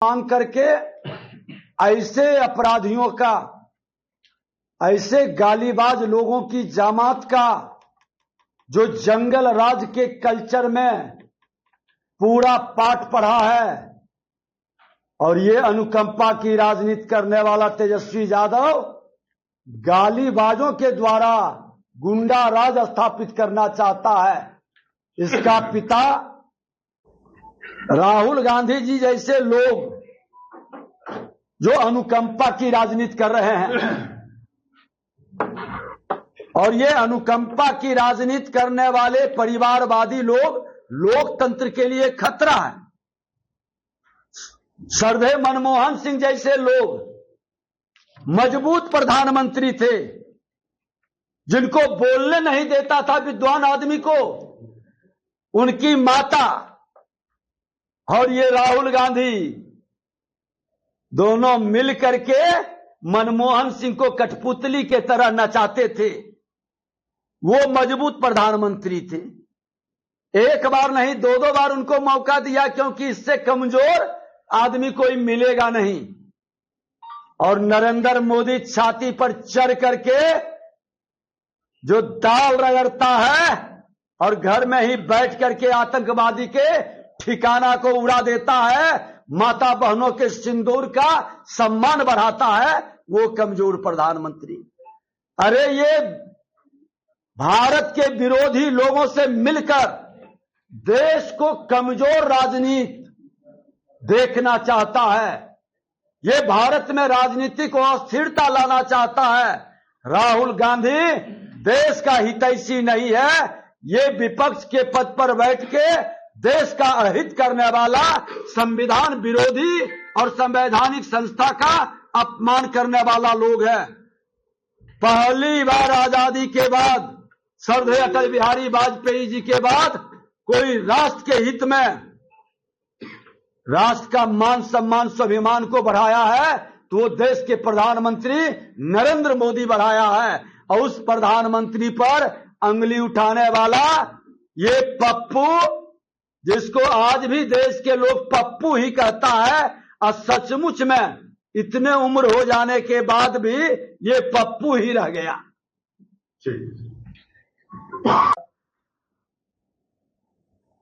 मांग करके ऐसे अपराधियों का, ऐसे गालीबाज लोगों की जमात का जो जंगल राज के कल्चर में पूरा पाठ पढ़ा है और ये अनुकंपा की राजनीति करने वाला तेजस्वी यादव गालीबाजों के द्वारा गुंडा राज स्थापित करना चाहता है। इसका पिता राहुल गांधी जी जैसे लोग जो अनुकंपा की राजनीति कर रहे हैं और ये अनुकंपा की राजनीति करने वाले परिवारवादी लोग लोकतंत्र के लिए खतरा है। सर्वे मनमोहन सिंह जैसे लोग मजबूत प्रधानमंत्री थे जिनको बोलने नहीं देता था विद्वान आदमी को, उनकी माता और ये राहुल गांधी दोनों मिल करके मनमोहन सिंह को कठपुतली के तरह नचाते थे। वो मजबूत प्रधानमंत्री थे। एक बार नहीं, दो दो बार उनको मौका दिया, क्योंकि इससे कमजोर आदमी कोई मिलेगा नहीं। और नरेंद्र मोदी छाती पर चढ़ करके जो दाल रगड़ता है और घर में ही बैठ करके आतंकवादी के ठिकाना को उड़ा देता है, माता बहनों के सिंदूर का सम्मान बढ़ाता है, वो कमजोर प्रधानमंत्री। अरे ये भारत के विरोधी लोगों से मिलकर देश को कमजोर राजनीति देखना चाहता है। ये भारत में राजनीतिक अस्थिरता लाना चाहता है। राहुल गांधी देश का हितैषी नहीं है। ये विपक्ष के पद पर बैठ के देश का अहित करने वाला, संविधान विरोधी और संवैधानिक संस्था का अपमान करने वाला लोग है। पहली बार आजादी के बाद, स्वर्गीय अटल बिहारी वाजपेयी जी के बाद कोई राष्ट्र के हित में, राष्ट्र का मान सम्मान स्वाभिमान को बढ़ाया है तो वो देश के प्रधानमंत्री नरेंद्र मोदी बढ़ाया है। और उस प्रधानमंत्री पर अंगुली उठाने वाला ये पप्पू, जिसको आज भी देश के लोग पप्पू ही कहता है, और सचमुच में इतने उम्र हो जाने के बाद भी ये पप्पू ही रह गया।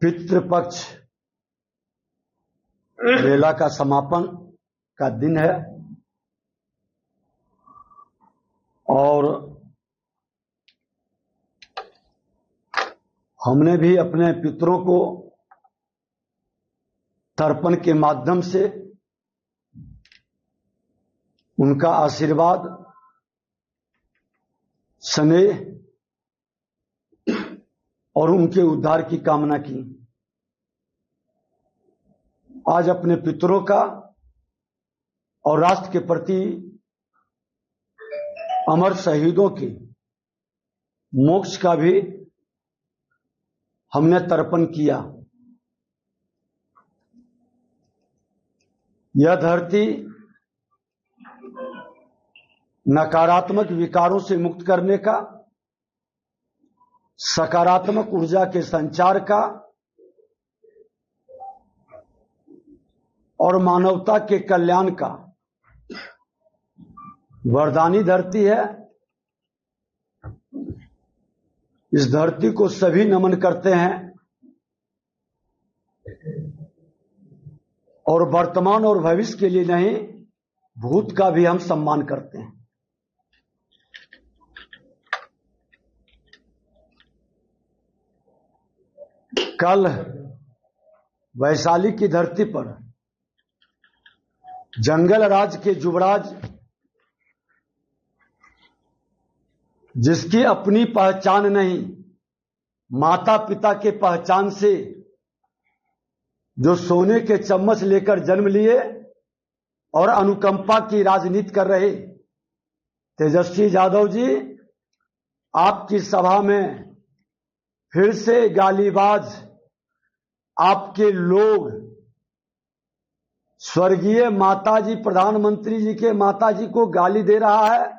पितृपक्ष मेला का समापन का दिन है और हमने भी अपने पितरों को तर्पण के माध्यम से उनका आशीर्वाद, स्नेह और उनके उद्धार की कामना की। आज अपने पितरों का और राष्ट्र के प्रति अमर शहीदों के मोक्ष का भी हमने तर्पण किया। यह धरती नकारात्मक विकारों से मुक्त करने का, सकारात्मक ऊर्जा के संचार का और मानवता के कल्याण का वरदानी धरती है। इस धरती को सभी नमन करते हैं और वर्तमान और भविष्य के लिए नहीं, भूत का भी हम सम्मान करते हैं। कल वैशाली की धरती पर जंगल राज के युवराज, जिसकी अपनी पहचान नहीं, माता पिता के पहचान से जो सोने के चम्मच लेकर जन्म लिए और अनुकंपा की राजनीति कर रहे तेजस्वी यादव जी, आपकी सभा में फिर से गालीबाज आपके लोग स्वर्गीय माताजी, प्रधानमंत्री जी के माताजी को गाली दे रहा है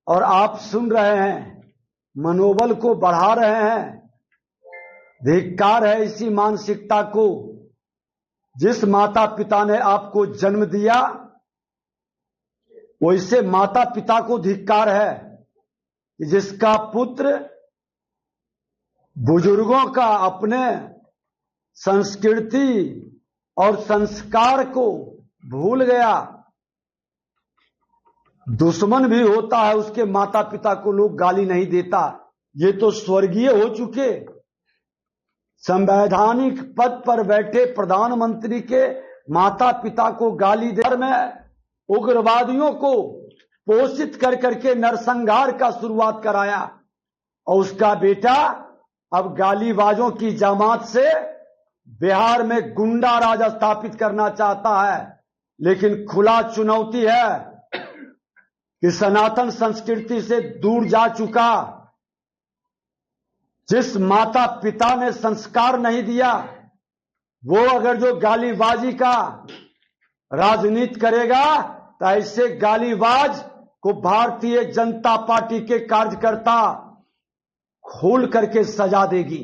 और आप सुन रहे हैं, मनोबल को बढ़ा रहे हैं। धिक्कार है इसी मानसिकता को जिस माता पिता ने आपको जन्म दिया, वैसे माता पिता को धिक्कार है कि जिसका पुत्र बुजुर्गों का अपने संस्कृति और संस्कार को भूल गया। दुश्मन भी होता है, उसके माता पिता को लोग गाली नहीं देता। ये तो स्वर्गीय हो चुके, संवैधानिक पद पर बैठे प्रधानमंत्री के माता पिता को गाली दे में उग्रवादियों को पोषित कर करके नरसंहार का शुरुआत कराया, और उसका बेटा अब गालीबाजों की जमात से बिहार में गुंडा राज स्थापित करना चाहता है। लेकिन खुला चुनौती है कि सनातन संस्कृति से दूर जा चुका, जिस माता पिता ने संस्कार नहीं दिया, वो अगर जो गालीबाजी का राजनीति करेगा तो ऐसे गालीबाज को भारतीय जनता पार्टी के कार्यकर्ता खोल करके सजा देगी,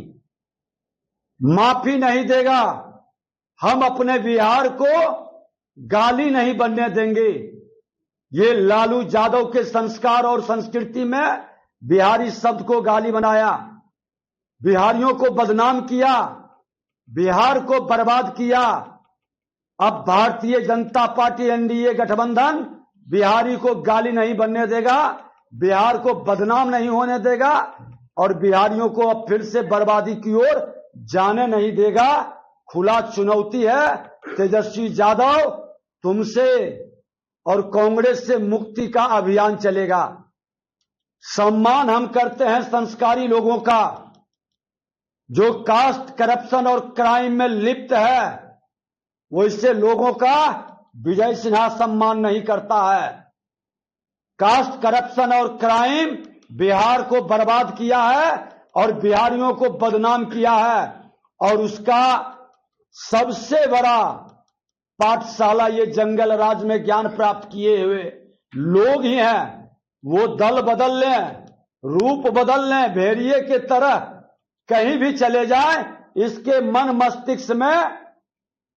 माफी नहीं देगा। हम अपने बिहार को गाली नहीं बनने देंगे। ये लालू यादव के संस्कार और संस्कृति में बिहारी शब्द को गाली बनाया, बिहारियों को बदनाम किया, बिहार को बर्बाद किया। अब भारतीय जनता पार्टी एनडीए गठबंधन बिहारी को गाली नहीं बनने देगा, बिहार को बदनाम नहीं होने देगा, और बिहारियों को अब फिर से बर्बादी की ओर जाने नहीं देगा। खुला चुनौती है तेजस्वी यादव, तुमसे और कांग्रेस से मुक्ति का अभियान चलेगा। सम्मान हम करते हैं संस्कारी लोगों का, जो कास्ट करप्शन और क्राइम में लिप्त है, वो इससे लोगों का विजय सिन्हा सम्मान नहीं करता है। कास्ट करप्शन और क्राइम बिहार को बर्बाद किया है और बिहारियों को बदनाम किया है, और उसका सबसे बड़ा पाठशाला ये जंगल राज में ज्ञान प्राप्त किए हुए लोग ही हैं। वो दल बदल लें, रूप बदल लें, भेड़िए के तरह कहीं भी चले जाएं, इसके मन मस्तिष्क में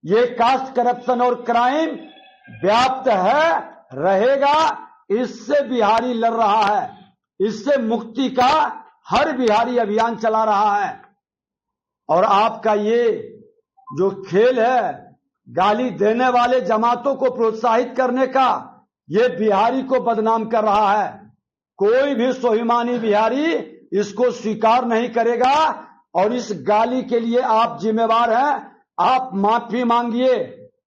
ये कास्ट करप्शन और क्राइम व्याप्त है, रहेगा। इससे बिहारी लड़ रहा है, इससे मुक्ति का हर बिहारी अभियान चला रहा है। और आपका ये जो खेल है गाली देने वाले जमातों को प्रोत्साहित करने का, ये बिहारी को बदनाम कर रहा है। कोई भी स्वाभिमानी बिहारी इसको स्वीकार नहीं करेगा, और इस गाली के लिए आप जिम्मेवार हैं। आप माफी मांगिए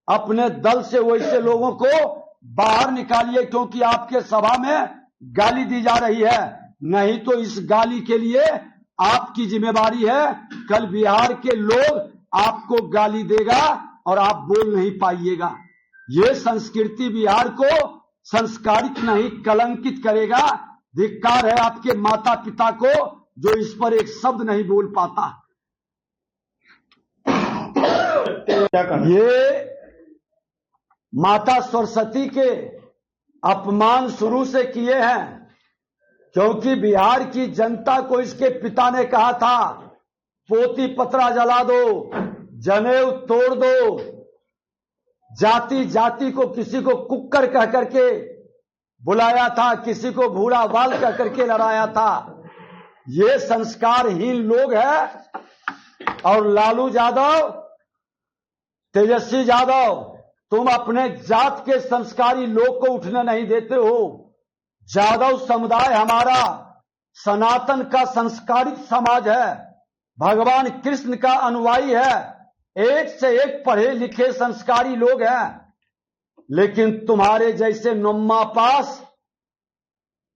अपने दल से, वैसे लोगों को बाहर निकालिए, क्योंकि आपके सभा में गाली दी जा रही है। नहीं तो इस गाली के लिए आपकी जिम्मेवारी है। कल बिहार के लोग आपको गाली देगा और आप बोल नहीं पाइएगा। ये संस्कृति बिहार को संस्कारित नहीं, कलंकित करेगा। धिक्कार है आपके माता पिता को जो इस पर एक शब्द नहीं बोल पाता। ये माता सरस्वती के अपमान शुरू से किए हैं, क्योंकि बिहार की जनता को इसके पिता ने कहा था पोती पत्रा जला दो, जनेऊ तोड़ दो, जाति जाति को किसी को कुक्कर कह करके बुलाया था, किसी को भूरा बाल कह करके लड़ाया था। ये संस्कारहीन लोग हैं। और लालू यादव, तेजस्वी यादव, तुम अपने जात के संस्कारी लोग को उठने नहीं देते हो। यादव समुदाय हमारा सनातन का संस्कारित समाज है, भगवान कृष्ण का अनुयायी है, एक से एक पढ़े लिखे संस्कारी लोग हैं। लेकिन तुम्हारे जैसे नम्मा पास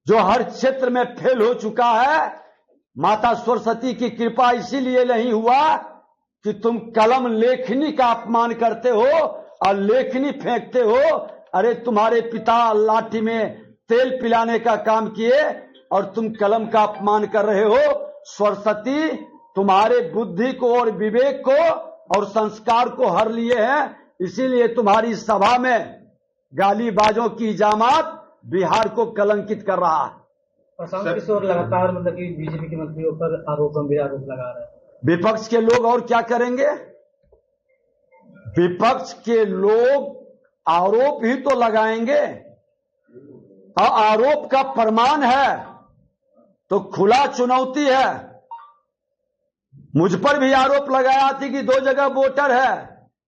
जो हर क्षेत्र में फेल हो चुका है, माता सरस्वती की कृपा इसीलिए नहीं हुआ कि तुम कलम लेखनी का अपमान करते हो और लेखनी फेंकते हो। अरे तुम्हारे पिता लाठी में तेल पिलाने का काम किए और तुम कलम का अपमान कर रहे हो। सरस्वती तुम्हारे बुद्धि को और विवेक को और संस्कार को हर लिए हैं, इसीलिए तुम्हारी सभा में गालीबाजों की जामात बिहार को कलंकित कर रहा है। प्रशांत किशोर लगातार मतलब कि बीजेपी के मंत्रियों पर गंभीर आरोप लगा रहे हैं। विपक्ष के लोग और क्या करेंगे? विपक्ष के लोग आरोप ही तो लगाएंगे, और आरोप का प्रमाण है तो खुला चुनौती है। मुझ पर भी आरोप लगाया थी कि 2 जगह वोटर है,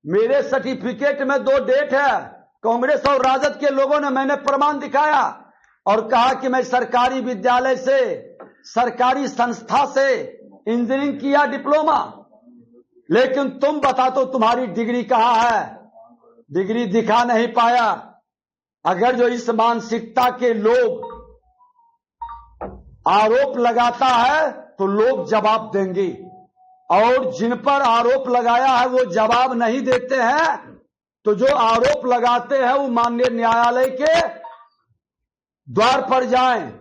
मेरे सर्टिफिकेट में 2 डेट है। कांग्रेस और राजद के लोगों ने, मैंने प्रमाण दिखाया और कहा कि मैं सरकारी विद्यालय से, सरकारी संस्था से इंजीनियरिंग किया, डिप्लोमा। लेकिन तुम बता दो तुम्हारी डिग्री कहां है? डिग्री दिखा नहीं पाया। अगर जो इस मानसिकता के लोग आरोप लगाता है तो लोग जवाब देंगे, और जिन पर आरोप लगाया है वो जवाब नहीं देते हैं, तो जो आरोप लगाते हैं वो माननीय न्यायालय के द्वार पर जाएं।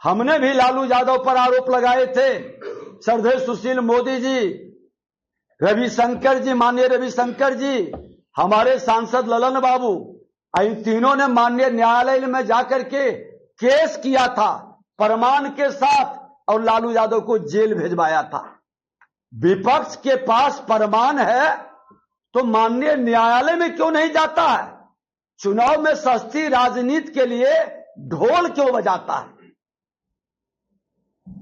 हमने भी लालू यादव पर आरोप लगाए थे, श्रद्धेय सुशील मोदी जी, रविशंकर जी, माननीय रविशंकर जी, हमारे सांसद ललन बाबू, इन तीनों ने माननीय न्यायालय में जाकर के केस किया था प्रमाण के साथ, और लालू यादव को जेल भेजवाया था। विपक्ष के पास प्रमाण है तो माननीय न्यायालय में क्यों नहीं जाता है? चुनाव में सस्ती राजनीति के लिए ढोल क्यों बजाता है?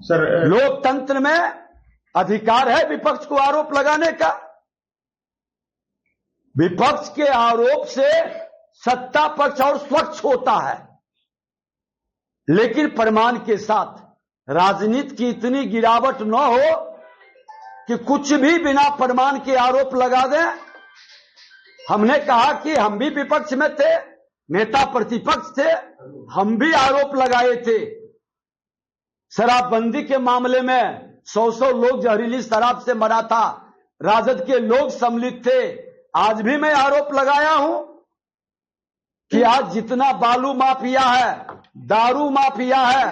सर, लोकतंत्र में अधिकार है विपक्ष को आरोप लगाने का। विपक्ष के आरोप से सत्ता पक्ष और स्वच्छ होता है, लेकिन प्रमाण के साथ राजनीति की इतनी गिरावट न हो कि कुछ भी बिना प्रमाण के आरोप लगा दें। हमने कहा कि हम भी विपक्ष में थे, नेता प्रतिपक्ष थे, हम भी आरोप लगाए थे। शराबबंदी के मामले में 100 लोग जहरीली शराब से मरा था, राजद के लोग सम्मिलित थे। आज भी मैं आरोप लगाया हूं कि आज जितना बालू माफिया है, दारू माफिया है,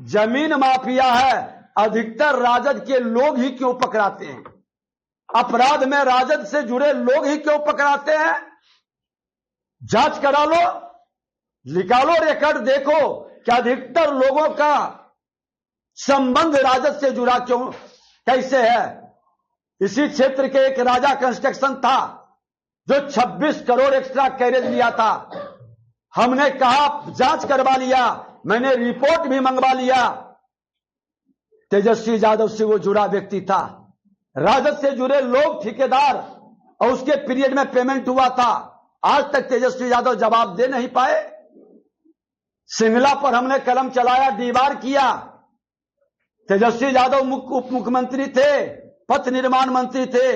जमीन माफिया है, अधिकतर राजद के लोग ही क्यों पकड़ाते हैं? अपराध में राजद से जुड़े लोग ही क्यों पकड़ाते हैं? जांच करा लो, निकालो रिकॉर्ड, देखो कि अधिकतर लोगों का संबंध राजद से जुड़ा क्यों, कैसे है। इसी क्षेत्र के एक राजा कंस्ट्रक्शन था जो 26 करोड़ एक्स्ट्रा कैरेज लिया था। हमने कहा जांच करवा लिया, मैंने रिपोर्ट भी मंगवा लिया। तेजस्वी यादव से वो जुड़ा व्यक्ति था, राजद से जुड़े लोग, ठेकेदार, और उसके पीरियड में पेमेंट हुआ था। आज तक तेजस्वी यादव जवाब दे नहीं पाए। शिमला पर हमने कलम चलाया, दीवार किया। तेजस्वी यादव उप मुख्यमंत्री थे, पथ निर्माण मंत्री थे,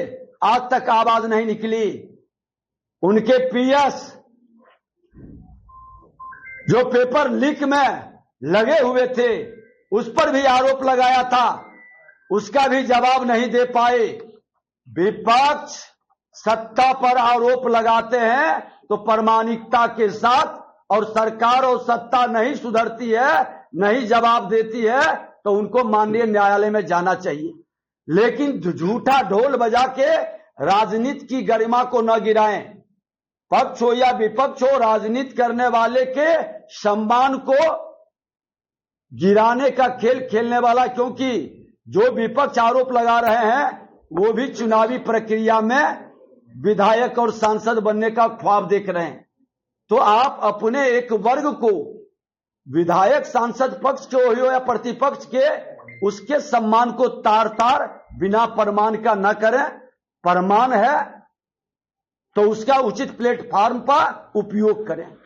आज तक आवाज नहीं निकली। उनके पीएस जो पेपर लीक में लगे हुए थे, उस पर भी आरोप लगाया था, उसका भी जवाब नहीं दे पाए। विपक्ष सत्ता पर आरोप लगाते हैं तो प्रामाणिकता के साथ, और सरकार और सत्ता नहीं सुधरती है, नहीं जवाब देती है, तो उनको माननीय न्यायालय में जाना चाहिए। लेकिन झूठा ढोल बजा के राजनीति की गरिमा को न गिराएं। पक्ष हो या विपक्ष हो, राजनीति करने वाले के सम्मान को गिराने का खेल खेलने वाला, क्योंकि जो विपक्ष आरोप लगा रहे हैं वो भी चुनावी प्रक्रिया में विधायक और सांसद बनने का ख्वाब देख रहे हैं। तो आप अपने एक वर्ग को, विधायक सांसद पक्ष के हो या प्रतिपक्ष के, उसके सम्मान को तार तार बिना प्रमाण का न करें। प्रमाण है तो उसका उचित प्लेटफॉर्म पर उपयोग करें।